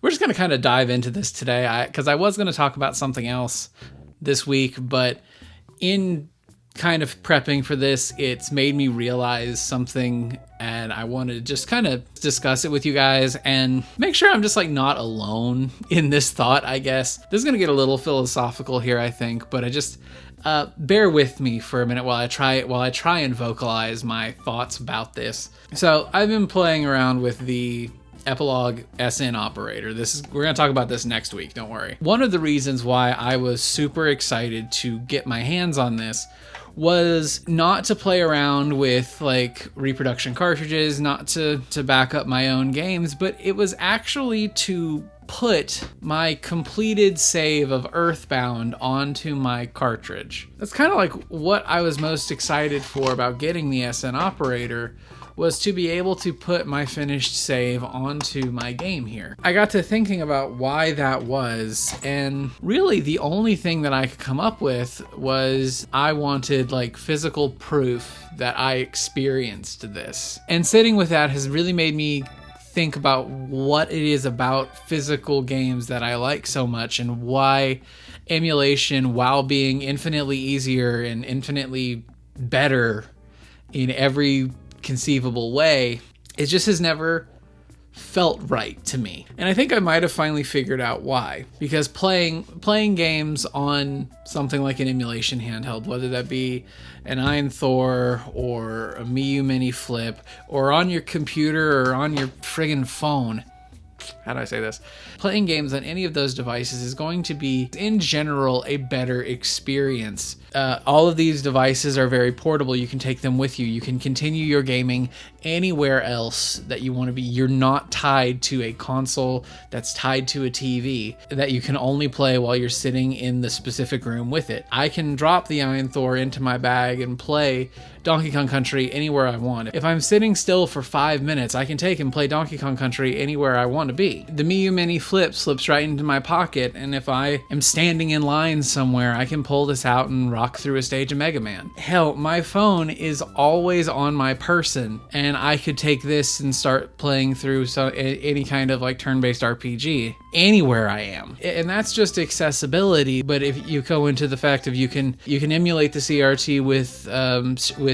we're just going to kind of dive into this today, because I was going to talk about something else this week, but in kind of prepping for this, it's made me realize something, and I wanted to just kind of discuss it with you guys and make sure I'm just like not alone in this thought, I guess. This is going to get a little philosophical here, I think, but I just bear with me for a minute while I try and vocalize my thoughts about this. So I've been playing around with the Epilogue SN operator. We're going to talk about this next week, don't worry. One of the reasons why I was super excited to get my hands on this was not to play around with like reproduction cartridges, not to back up my own games, but it was actually to put my completed save of Earthbound onto my cartridge. That's kind of like what I was most excited for about getting the SN operator, was to be able to put my finished save onto my game here. I got to thinking about why that was, and really the only thing that I could come up with was I wanted like physical proof that I experienced this. And sitting with that has really made me think about what it is about physical games that I like so much, and why emulation, while being infinitely easier and infinitely better in every conceivable way, it just has never felt right to me. And I think I might have finally figured out why. Because playing games on something like an emulation handheld, whether that be an Iron Thor or a Miyu Mini Flip, or on your computer or on your friggin' phone, how do I say this? Playing games on any of those devices is going to be, in general, a better experience. All of these devices are very portable. You can take them with you. You can continue your gaming anywhere else that you want to be. You're not tied to a console that's tied to a TV that you can only play while you're sitting in the specific room with it. I can drop the Iron Thor into my bag and play Donkey Kong Country anywhere I want. If I'm sitting still for 5 minutes, I can take and play Donkey Kong Country anywhere I want to be. The Miyu Mini Flip slips right into my pocket, and if I am standing in line somewhere, I can pull this out and rock through a stage of Mega Man. Hell, my phone is always on my person, and I could take this and start playing through any kind of like turn-based RPG anywhere I am. And that's just accessibility. But if you go into the fact of you can emulate the CRT with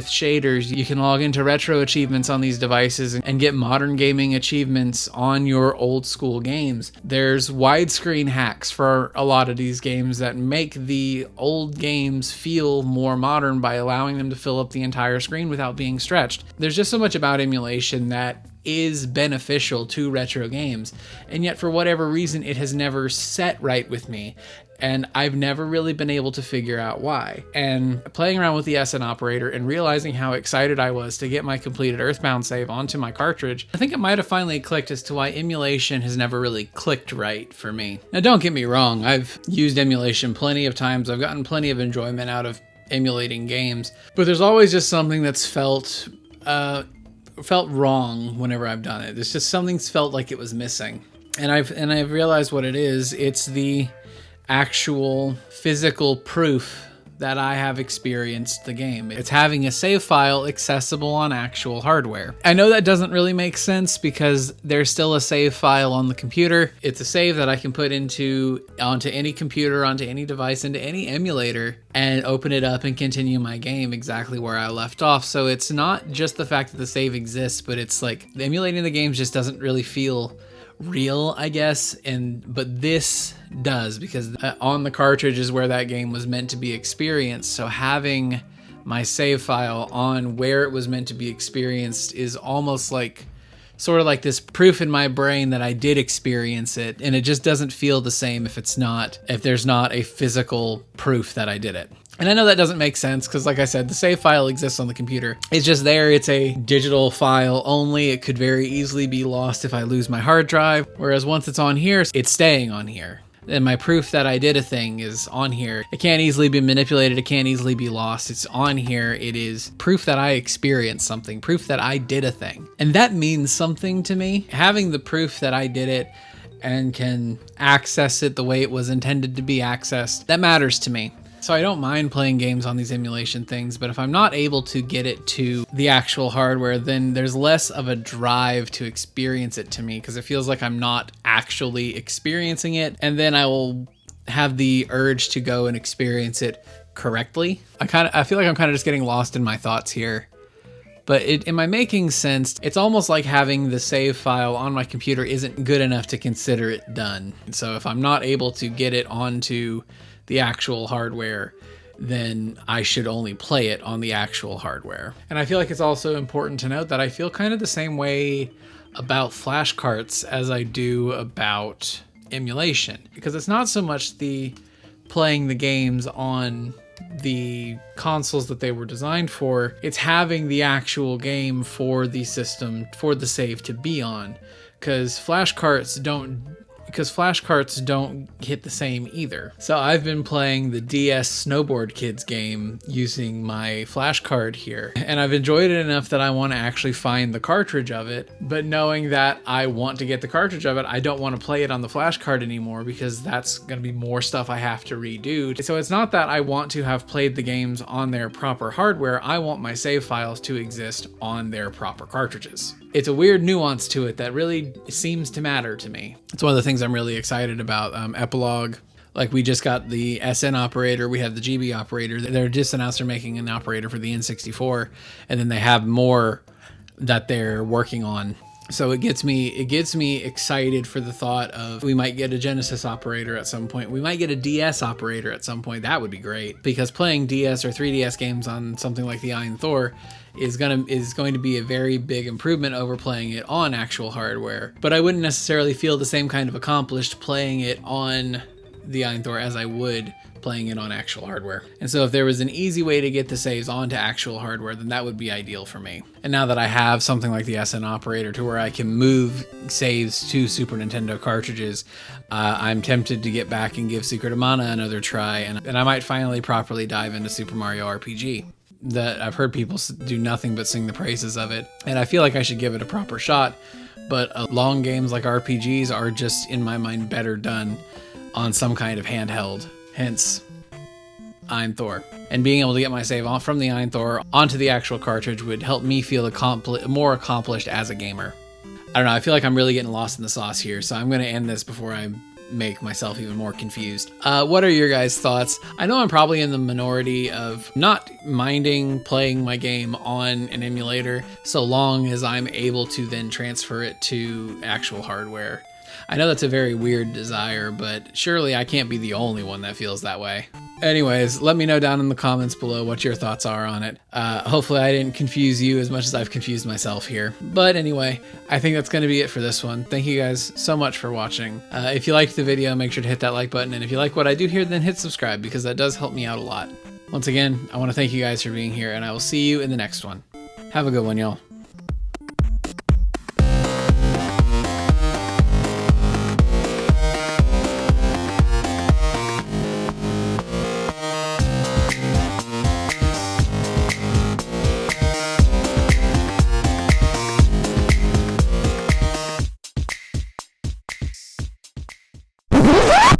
shaders, you can log into retro achievements on these devices and get modern gaming achievements on your old school games. There's widescreen hacks for a lot of these games that make the old games feel more modern by allowing them to fill up the entire screen without being stretched. There's just so much about emulation that is beneficial to retro games, and yet for whatever reason it has never set right with me, and I've never really been able to figure out why. And playing around with the SN operator and realizing how excited I was to get my completed Earthbound save onto my cartridge, I think it might have finally clicked as to why emulation has never really clicked right for me. Now don't get me wrong, I've used emulation plenty of times, I've gotten plenty of enjoyment out of emulating games, but there's always just something that's felt wrong whenever I've done it. It's just something's felt like it was missing. And I've realized what it is. It's the actual physical proof that I have experienced the game. It's having a save file accessible on actual hardware. I know that doesn't really make sense because there's still a save file on the computer. It's a save that I can put onto any computer, onto any device, into any emulator, and open it up and continue my game exactly where I left off. So it's not just the fact that the save exists, but it's like emulating the games just doesn't really feel real, I guess, but this does, because on the cartridge is where that game was meant to be experienced. So having my save file on where it was meant to be experienced is almost like sort of like this proof in my brain that I did experience it, and it just doesn't feel the same if there's not a physical proof that I did it. And I know that doesn't make sense because, like I said, the save file exists on the computer. It's just there. It's a digital file only. It could very easily be lost if I lose my hard drive. Whereas once it's on here, it's staying on here. And my proof that I did a thing is on here. It can't easily be manipulated. It can't easily be lost. It's on here. It is proof that I experienced something, proof that I did a thing. And that means something to me. Having the proof that I did it and can access it the way it was intended to be accessed, that matters to me. So I don't mind playing games on these emulation things, but if I'm not able to get it to the actual hardware, then there's less of a drive to experience it to me, because it feels like I'm not actually experiencing it, and then I will have the urge to go and experience it correctly. I feel like I'm kind of just getting lost in my thoughts here. But am I making sense? It's almost like having the save file on my computer isn't good enough to consider it done. So if I'm not able to get it onto the actual hardware, then I should only play it on the actual hardware. And I feel like it's also important to note that I feel kind of the same way about flash carts as I do about emulation, because it's not so much the playing the games on the consoles that they were designed for, it's having the actual game for the system, for the save to be on, because flash carts don't hit the same either. So I've been playing the DS Snowboard Kids game using my flash card here, and I've enjoyed it enough that I want to actually find the cartridge of it, but knowing that I want to get the cartridge of it, I don't want to play it on the flash card anymore, because that's going to be more stuff I have to redo. So it's not that I want to have played the games on their proper hardware, I want my save files to exist on their proper cartridges. It's a weird nuance to it that really seems to matter to me. It's one of the things I'm really excited about. Epilogue, like we just got the SN operator, we have the GB operator. They're just announced they're making an operator for the N64, and then they have more that they're working on. So it gets me excited for the thought of we might get a Genesis operator at some point. We might get a DS operator at some point. That would be great, because playing DS or 3DS games on something like the Iron Thor is going to be a very big improvement over playing it on actual hardware. But I wouldn't necessarily feel the same kind of accomplished playing it on the Iron Thor as I would playing it on actual hardware. And so if there was an easy way to get the saves onto actual hardware, then that would be ideal for me. And now that I have something like the SN operator to where I can move saves to Super Nintendo cartridges, I'm tempted to get back and give Secret of Mana another try, and I might finally properly dive into Super Mario RPG. That I've heard people do nothing but sing the praises of it, and I feel like I should give it a proper shot, but long games like RPGs are just, in my mind, better done on some kind of handheld. Hence, Iron Thor. And being able to get my save off from the Iron Thor onto the actual cartridge would help me feel more accomplished as a gamer. I don't know, I feel like I'm really getting lost in the sauce here, so I'm going to end this before I make myself even more confused. What are your guys' thoughts? I know I'm probably in the minority of not minding playing my game on an emulator, so long as I'm able to then transfer it to actual hardware. I know that's a very weird desire, but surely I can't be the only one that feels that way. Anyways, let me know down in the comments below what your thoughts are on it. Hopefully I didn't confuse you as much as I've confused myself here. But anyway, I think that's going to be it for this one. Thank you guys so much for watching. If you liked the video, make sure to hit that like button. And if you like what I do here, then hit subscribe, because that does help me out a lot. Once again, I want to thank you guys for being here, and I will see you in the next one. Have a good one, y'all.